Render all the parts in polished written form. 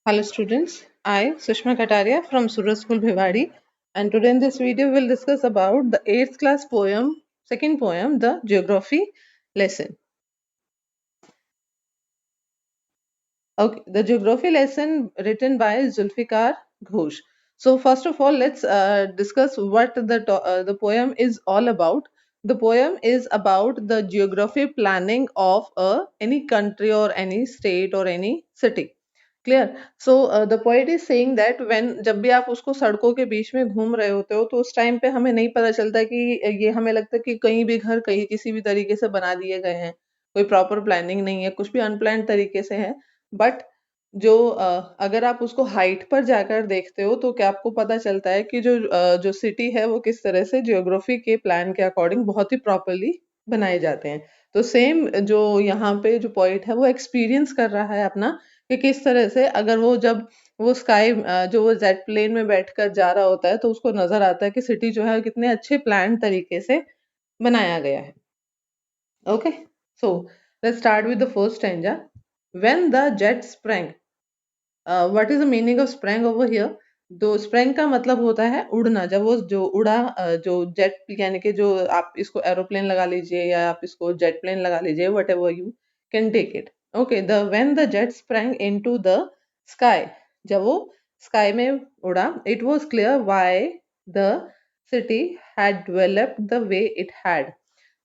Hello students, I Sushma Kataria from Suraj School Bhiwadi, and today in this video we'll discuss about the 8th class poem, second poem, the geography lesson. Okay, the geography lesson written by Zulfikar Ghosh. So first of all, let's discuss what the poem is all about. The poem is about the geography planning of any country or any state or any city. Clear so the poet is saying that when जब भी आप उसको सड़कों के बीच में घूम रहे होते हो तो उस टाइम पे हमें नहीं पता चलता कि ये हमें लगता है कि कहीं भी घर कहीं किसी भी तरीके से बना दिए गए हैं, कोई प्रॉपर प्लानिंग नहीं है, कुछ भी अनप्लान्ड तरीके से है। बट जो अगर आप उसको हाइट पर जाकर देखते हो तो क्या आपको पता चलता है कि जो सिटी है वो किस तरह से जियोग्राफी के प्लान के अकॉर्डिंग बहुत ही प्रॉपरली बनाए जाते हैं। तो सेम जो यहाँ पे जो पॉइंट है वो एक्सपीरियंस कर रहा है अपना कि किस तरह से अगर वो जब वो स्काई जो वो जेट प्लेन में बैठकर जा रहा होता है तो उसको नजर आता है कि सिटी जो है कितने अच्छे प्लान तरीके से बनाया गया है। Okay, so let's start with the first stanza. When the jet sprang, what is the meaning of sprang over here? तो स्प्रैंग का मतलब होता है उड़ना। जब वो जो उड़ा जो जेट यानी कि जो आप इसको एरोप्लेन लगा लीजिए या आप इसको जेट प्लेन लगा लीजिए, whatever you can take it. Okay, the when the jet sprang into the sky, जब वो स्काई में उड़ा, it was clear why the city had developed the way it had.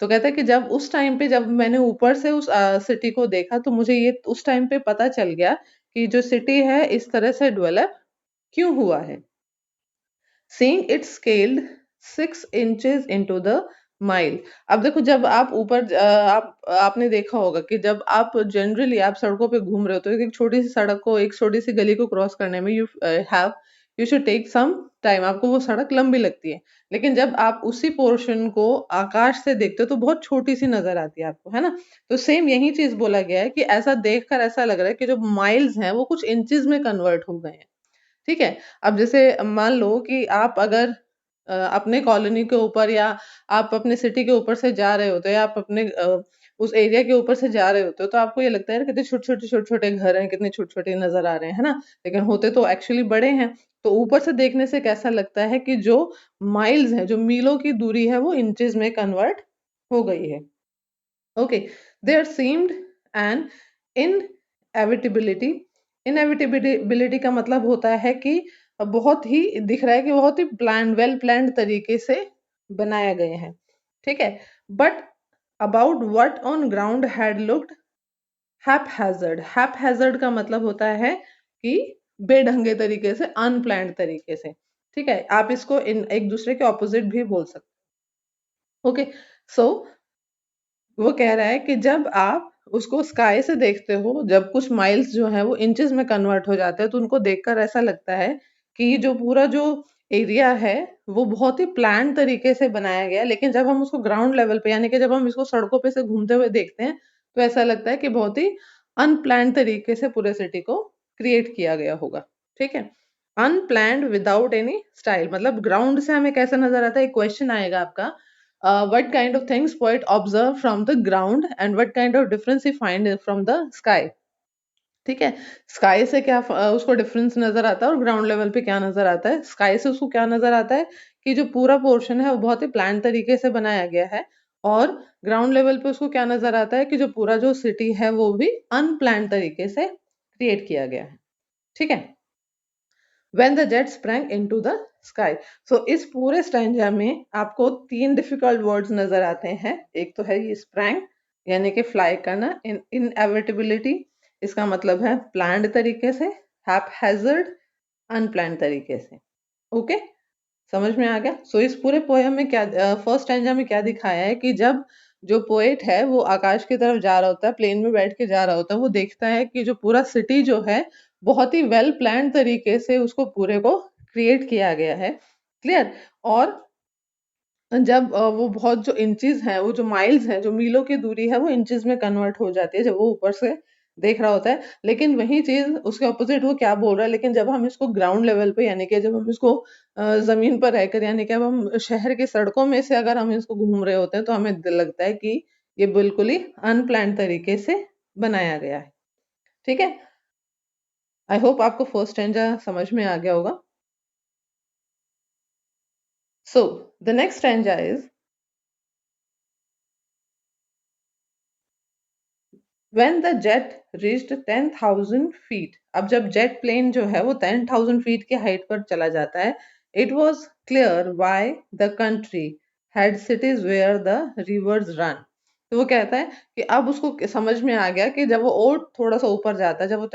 तो कहता है कि जब उस टाइम पे जब मैंने ऊपर से उस सिटी को देखा तो मुझे ये उस टाइम पे पता चल गया कि जो सिटी है इस तरह से डेवलप क्यों हुआ है। Seeing it scaled 6 inches into the mile। अब देखो जब आप ऊपर आपने देखा होगा कि जब आप जनरली आप सड़कों पे घूम रहे होते हो, एक छोटी सी सड़क को, एक छोटी सी गली को क्रॉस करने में have you should take some time, आपको वो सड़क लंबी लगती है। लेकिन जब आप उसी पोर्शन को आकाश से देखते हो तो बहुत छोटी सी नजर आती है आपको, है ना? तो सेम यही चीज बोला गया है कि ऐसा देखकर ऐसा लग रहा है कि जो माइल्स हैं वो कुछ इंचेस में कन्वर्ट हो गए हैं। ठीक है? अब जैसे मान लो कि आप अगर अपने कॉलोनी के ऊपर या आप अपने सिटी के ऊपर से जा रहे होते हो या आप अपने उस एरिया के ऊपर से जा रहे होते हो तो आपको ये लगता है यार कितने छोटे-छोटे घर हैं, कितने छोटे-छोटे नज़र आ रहे हैं, है ना? लेकिन होते तो एक्चुअली बड़े हैं। तो ऊपर से देखने से कैसा लगता है कि जो माइल्स हैं, जो मीलों की दूरी है वो इंचेस में कन्वर्ट हो गई है। Okay, there seemed an inevitability. Inevitability का मतलब होता है कि बहुत ही दिख रहा है कि बहुत ही वेल प्लान्ड तरीके से बनाया गया है। ठीक है, but about what on ground had looked haphazard. Haphazard का मतलब होता है कि बेढंगे तरीके से, अनप्लान्ड तरीके से। ठीक है, आप इसको इन एक दूसरे के ऑपोजिट भी बोल सकते हो। ओके, सो वो कह रहा है कि जब आप उसको स्काई से देखते हो, जब कुछ माइल्स जो हैं वो इंचेस में कन्वर्ट हो जाते हैं, तो उनको देखकर ऐसा लगता है कि जो पूरा जो एरिया है, वो बहुत ही प्लान तरीके से बनाया गया है। लेकिन जब हम उसको ग्राउंड लेवल पे यानी कि जब हम इसको सड़कों पे से घूमते हुए देखते हैं, तो ऐसा लगता है कि बहुत ही अनप्लान्ड तरीके से पूरे सिटी को क्रिएट किया गया होगा। ठीक है? अनप्लान्ड विदाउट एनी स्टाइल, मतलब ग्राउंड से हमें कैसा नज़र आता है? एक क्वेश्चन आएगा आपका, what kind of things poet observe from the ground and what kind of difference he find from the sky। ठीक है, स्काई से क्या उसको डिफरेंस नजर आता है और ग्राउंड लेवल पे क्या नजर आता है। स्काई से उसको क्या नजर आता है कि जो पूरा पोर्शन है वो बहुत ही प्लान तरीके से बनाया गया है, और ग्राउंड लेवल पे उसको क्या नजर आता है कि जो पूरा जो सिटी है वो भी अनप्लान तरीके से क्रिएट किया गया है। ठीक है, when the jet sprang into the sky। so इस पूरे स्टैंजा में आपको 3 डिफिकल्ट वर्ड्स नजर आते हैं। एक तो है ये sprang यानी कि फ्लाई करना, इनएविटेबिलिटी इसका मतलब है प्लान्ड तरीके से, हैपहैज़र्ड अनप्लान्ड तरीके से। ओके, समझ में आ गया? सो इस पूरे पोएम में क्या फर्स्ट स्टैंजा में क्या दिखाया है कि जब जो पोएट है वो आकाश की तरफ जा रहा होता है, प्लेन में बैठ के जा रहा होता है, वो देखता है कि जो पूरा सिटी जो है बहुत ही वेल प्लान्ड तरीके से उसको पूरे को क्रिएट किया गया है। क्लियर? और जब वो बहुत जो इंचेस हैं, वो जो माइल्स हैं, जो मीलों की दूरी है, वो इंचेस में कन्वर्ट हो जाती है जब वो ऊपर से देख रहा होता है। लेकिन वही चीज़ उसके ऑपोज़िट वो क्या बोल रहा है, लेकिन जब हम इसको ग्राउंड लेवल पे यानी कि जब हम इसको ज़मीन पर रहकर यानी कि अब हम शहर की सड़कों में से अगर हम इसको घूम रहे होते हैं, तो हमें लगता है कि ये बिल्कुल ही अनप्लान्ड तरीके से बनाया गया है। ठीक है? आई होप आपको फर्स्ट स्टैंजा समझ में आ गया होगा. So the next stanza is when the jet reached 10,000 feet. अब जब जेट प्लेन जो है वो 10,000 फीट की हाइट पर चला जाता है, it was clear why the country had cities where the rivers run. तो वो कहता है कि अब उसको समझ में आ गया कि जब वो और थोड़ा सा ऊपर जाता है, जब वो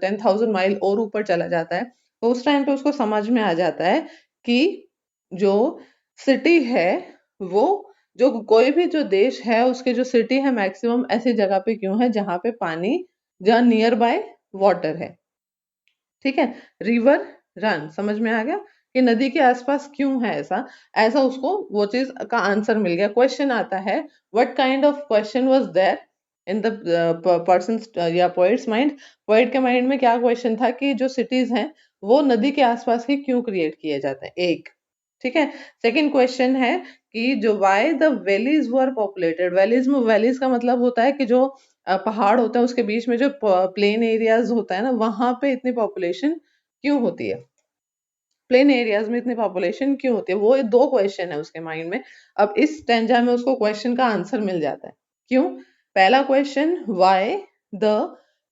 10,000 माइल और ऊपर चला जाता है, तो उस टाइम पे उसको समझ में आ जाता है कि जो सिटी है वो, जो कोई भी जो देश है उसके जो सिटी है मैक्सिमम ऐसी जगह पे क्यों है जहां पे पानी, जहां नियर बाय वाटर है. ठीक है. रिवर रन समझ में आ गया कि नदी के आसपास क्यों है ऐसा. ऐसा उसको वो चीज का आंसर मिल गया. क्वेश्चन आता है, what kind of question was there in the person या पोएट्स माइंड. पोएट के माइंड में क्या क्वेश्चन था कि जो सिटीज हैं वो नदी के आसपास ही क्यों क्रिएट किए जाते हैं, एक. ठीक है. सेकंड क्वेश्चन है कि जो why the valleys were populated. Valleys में, वैलीज का मतलब होता है कि जो पहाड़ होता है उसके बीच में जो प्लेन एरियाज होता है ना, वहां पे इतनी पॉपुलेशन क्यों होती है, प्लेन एरियाज में इतनी पॉपुलेशन क्यों होती है. वो दो क्वेश्चन है उसके माइंड में. अब इस स्टेंजा में उसको क्वेश्चन का आंसर मिल जाता है. क्यों? पहला question, why the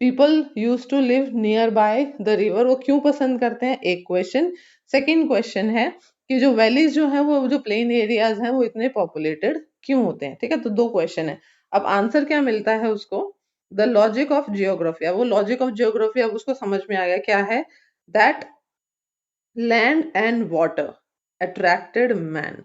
people use to live near by the river, वो क्यों पसंद करते हैं, एक क्वेश्चन. सेकेंड क्वेश्चन है कि जो वैलीज जो है वो जो प्लेन एरियाज हैं वो इतने पॉपुलेटेड क्यों होते हैं. ठीक है. तो दो क्वेश्चन है. अब आंसर क्या मिलता है उसको, द लॉजिक ऑफ जियोग्राफी. अब वो लॉजिक ऑफ जियोग्राफी अब उसको समझ में आ गया क्या है, that land and water attracted man.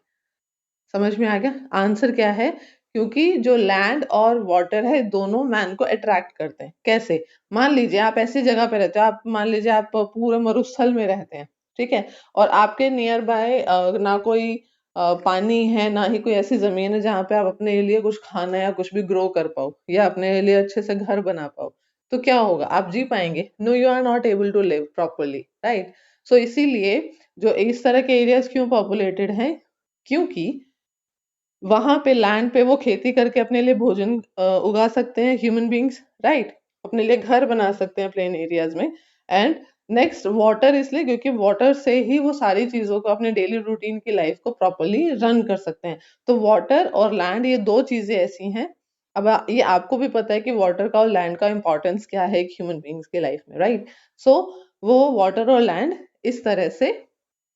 समझ में आ गया आंसर क्या है, क्योंकि जो लैंड और वाटर है दोनों मैन को अट्रैक्ट करते हैं. कैसे? मान लीजिए आप ऐसी जगह पे रहते हो, आप मान लीजिए आप पूरे मरुस्थल में रहते हैं. ठीक है. और आपके नियर बाय ना कोई पानी है, ना ही कोई ऐसी जमीन है जहाँ पे आप अपने लिए कुछ खाना या कुछ भी ग्रो कर पाओ या अपने लिए अच्छे से घर बना पाओ. तो क्या होगा, आप जी पाएंगे? No, you are not able to live properly, right. So इसीलिए जो इस तरह के एरियाज क्यों पॉपुलेटेड हैं, क्योंकि वहां पे लैंड पे वो खेती करके अपने लिए भोजन उगा सकते हैं ह्यूमन बींग्स, राइट. अपने लिए घर बना सकते हैं प्लेन एरियाज में. एंड नेक्स्ट वाटर, इसलिए क्योंकि वाटर से ही वो सारी चीजों को अपने डेली रूटीन की लाइफ को प्रॉपरली रन कर सकते हैं. तो वाटर और लैंड ये दो चीजें ऐसी हैं. अब ये आपको भी पता है कि वाटर का और लैंड का इंपॉर्टेंस क्या है एक ह्यूमन बींग्स की लाइफ में, राइट. सो वो वाटर और लैंड इस तरह से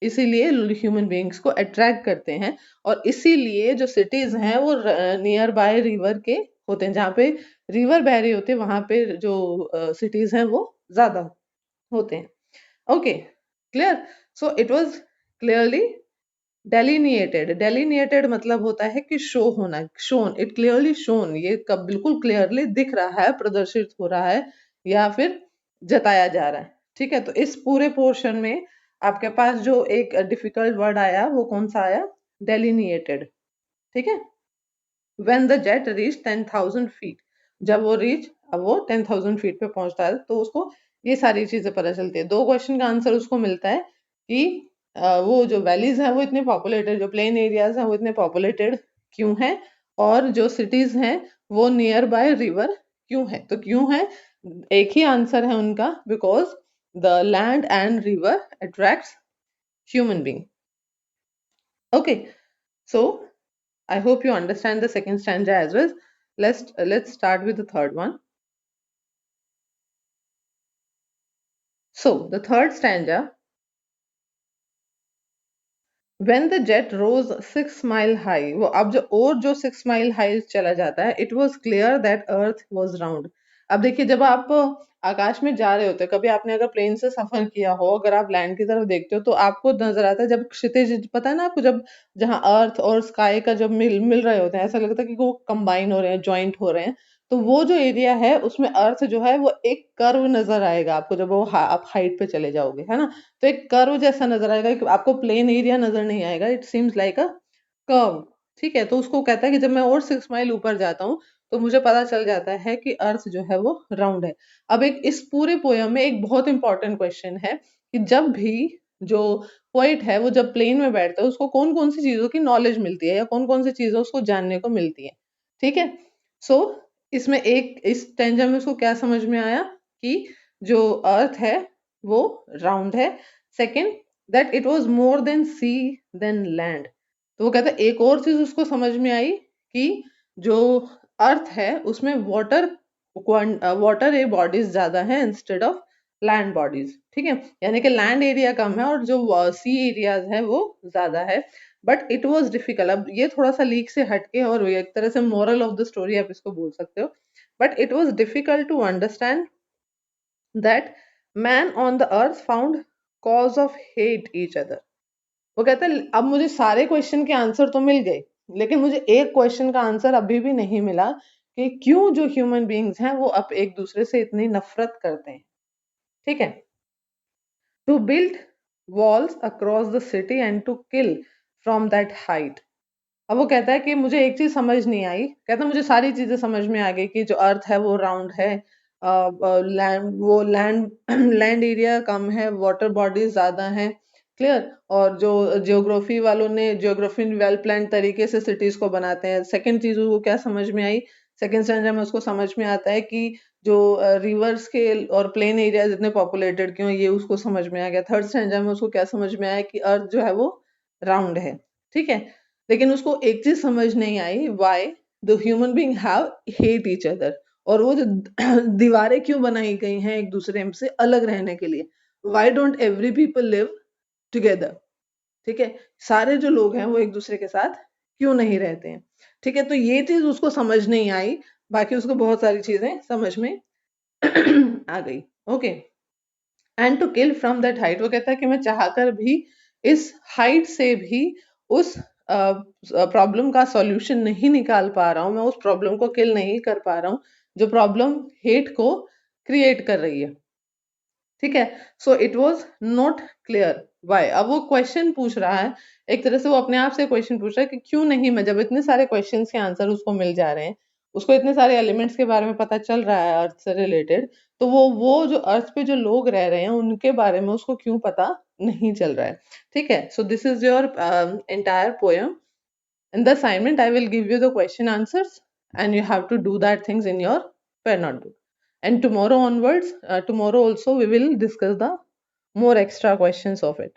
इसीलिए ह्यूमन बींग्स को अट्रैक्ट करते हैं. और इसीलिए जो सिटीज हैं वो नियर बाय रिवर के होते हैं, जहाँ पे रिवर बह रही होती है वहां पे जो सिटीज हैं वो ज्यादा होते हैं. Okay, clear. So it was clearly delineated. Delineated मतलब होता है कि शो होना, शोन, इट क्लियरली शोन, ये कब बिल्कुल क्लियरली दिख रहा है, प्रदर्शित हो रहा है या फिर जताया जा रहा है. ठीक है. तो इस पूरे पोर्शन में आपके पास जो एक डिफिकल्ट वर्ड आया वो कौन सा आया, डेलिनिएटेड. ठीक है. When the jet reach 10,000 feet, जब वो रीच, अब वो 10,000 फीट पे पहुंचता है तो उसको ये सारी चीजें पता चलती है. दो क्वेश्चन का आंसर उसको मिलता है कि वो जो वैलीज हैं वो इतने पॉपुलेटेड, जो प्लेन एरियाज हैं वो इतने पॉपुलेटेड क्यों हैं, और जो सिटीज हैं वो नियर बाय रिवर क्यों है. तो क्यों है, एक ही आंसर है उनका, because the land and river attracts human being. Okay, so I hope you understand the second stanza as well. Let's start with the third one. So the third stanza, when the jet rose 6 mile high, वो अब जो और जो 6 mile high चला जाता है, it was clear that earth was round. अब देखिए, जब आप आकाश में जा रहे होते हैं, कभी आपने अगर प्लेन से सफर किया हो, अगर आप लैंड की तरफ देखते हो तो आपको नजर आता है, जब क्षितिज, पता है ना आपको, जब जहाँ अर्थ और स्काई का जब मिल मिल रहे होते हैं, ऐसा लगता है कि वो कंबाइन हो रहे हैं, ज्वाइंट हो रहे हैं. तो वो जो एरिया है उसमें अर्थ जो है वो एक कर्व नजर आएगा आपको, जब वो आप हाइट पे चले जाओगे, है ना. तो एक कर्व जैसा नजर आएगा कि आपको प्लेन एरिया नजर नहीं आएगा, it seems like a curve. ठीक है. तो उसको कहता है कि जब मैं और 6 माइल ऊपर जाता हूँ तो मुझे पता चल जाता है कि अर्थ जो है वो राउंड है. अब एक इस पूरे पोयम में एक बहुत इंपॉर्टेंट क्वेश्चन है कि जब भी जो पोइट है वो जब प्लेन में बैठता है उसको कौन कौन सी चीजों की नॉलेज मिलती है या कौन कौन सी चीजें उसको जानने को मिलती है. ठीक है. सो इसमें एक इस टेंजा में उसको क्या समझ में आया कि जो अर्थ है वो राउंड है। Second, that it was more than sea than land. तो वो कहता है एक और चीज उसको समझ में आई कि जो अर्थ है उसमें वाटर वाटर ए बॉडीज ज्यादा है इंस्टेड ऑफ लैंड बॉडीज। ठीक है, यानी कि लैंड एरिया कम है और जो सी एरियाज है वो ज्यादा है। But it was difficult. अब ये थोड़ा सा लीक से हटके और एक तरह से मोरल ऑफ द स्टोरी आप इसको बोल सकते हो। But it was difficult to understand that man on the earth found cause of hate each other। वो कहता है अब मुझे सारे क्वेश्चन के आंसर तो मिल गए, लेकिन मुझे एक क्वेश्चन का आंसर अभी भी नहीं मिला कि क्यों जो ह्यूमन बीइंग्स हैं वो अब एक दूसरे से इतनी नफरत करते हैं। ठीक है, to build walls across the city and to kill from that height. अब वो कहता है कि मुझे एक चीज समझ नहीं आई। कहता है मुझे सारी चीजें समझ में आ गई कि जो अर्थ है वो राउंड है, लैंड वो लैंड लैंड एरिया कम है, वाटर बॉडीज ज्यादा हैं, क्लियर। और जो जियोग्राफी वालों ने जियोग्राफी वेल प्लान तरीके से सिटीज को बनाते हैं। सेकंड चीज वो क्या समझ में आई, सेकंड स्टैंडर्ड में उसको समझ में आता है कि जो रिवर्स के और प्लेन एरियाज इतने पॉपुलेटेड क्यों हैं, ये उसको समझ में आ गया। थर्ड स्टैंडर्ड में उसको क्या समझ में आया कि अर्थ जो है वो राउंड है। ठीक है, लेकिन उसको एक चीज समझ नहीं आई, why the human being have hate each other. और वो जो दीवारें क्यों बनाई गई हैं एक दूसरे से अलग रहने के लिए। Why don't every people live together. ठीक है, सारे जो लोग हैं वो एक दूसरे के साथ क्यों नहीं रहते हैं। ठीक है, तो ये चीज उसको समझ नहीं आई, बाकी उसको बहुत सारी चीजें समझ में आ गई। Okay, and to kill from that height. वो कहता है कि मैं चाहकर भी इस हाइट से भी उस प्रॉब्लम का सॉल्यूशन नहीं निकाल पा रहा हूँ, मैं उस प्रॉब्लम को किल नहीं कर पा रहा हूँ जो प्रॉब्लम हेट को क्रिएट कर रही है। ठीक है, so it was not clear why. अब वो क्वेश्चन पूछ रहा है, एक तरह से वो अपने आप से क्वेश्चन पूछ रहा है कि क्यों नहीं मैं, जब इतने सारे क्वेश्चन के आंसर उसको मिल जा रहे हैं, उसको इतने सारे एलिमेंट्स के बारे में पता चल रहा है अर्थ से रिलेटेड, तो वो जो अर्थ पे जो लोग रह रहे हैं उनके बारे में उसको क्यों पता नहीं चल रहा है। ठीक है, so this is your entire poem. In the assignment, I will give you the question answers and you have to do that things in your pen notebook. And tomorrow onwards, tomorrow also we will discuss the more extra questions of it.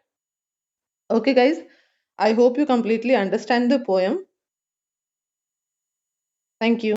Okay, guys, I hope you completely understand the poem. Thank you.